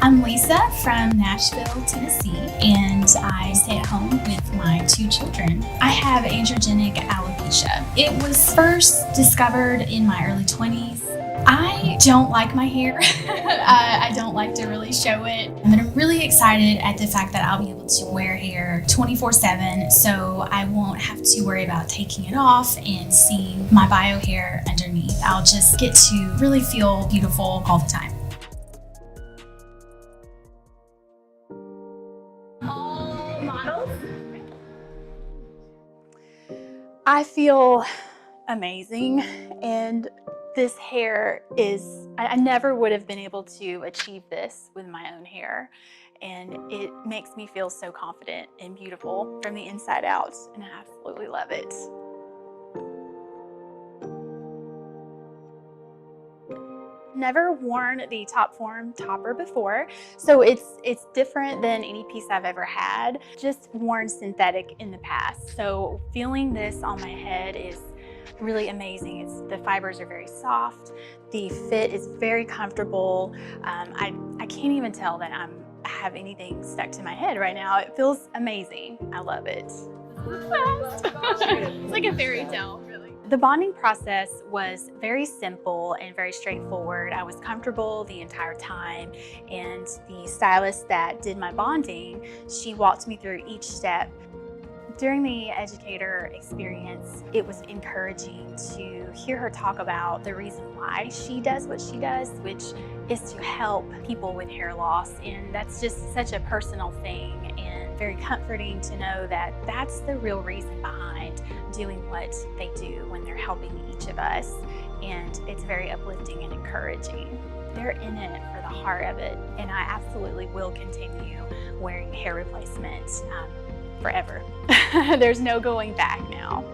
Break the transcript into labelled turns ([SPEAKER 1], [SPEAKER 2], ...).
[SPEAKER 1] I'm Lisa from Nashville, Tennessee, and I stay at home with my 2 children. I have androgenic alopecia. It was first discovered in my early 20s. I don't like my hair. I don't like to really show it. And I'm really excited at the fact that I'll be able to wear hair 24/7, so I won't have to worry about taking it off and seeing my bio hair underneath. I'll just get to really feel beautiful all the time. All models.
[SPEAKER 2] I feel amazing, and this hair is, I never would have been able to achieve this with my own hair, and it makes me feel so confident and beautiful from the inside out, and I absolutely love it. Never worn the Top Form topper before, so it's different than any piece I've ever had. Just worn synthetic in the past, so feeling this on my head is really amazing. The fibers are very soft, the fit is very comfortable. I can't even tell that I have anything stuck to my head right now. It feels amazing. I love it.
[SPEAKER 3] It's like a fairy tale, really.
[SPEAKER 2] The bonding process was very simple and very straightforward. I was comfortable the entire time, and the stylist that did my bonding, she walked me through each step. During the educator experience, it was encouraging to hear her talk about the reason why she does what she does, which is to help people with hair loss. And that's just such a personal thing, and very comforting to know that that's the real reason behind doing what they do when they're helping each of us. And it's very uplifting and encouraging. They're in it for the heart of it, and I absolutely will continue wearing hair replacement forever. There's no going back now.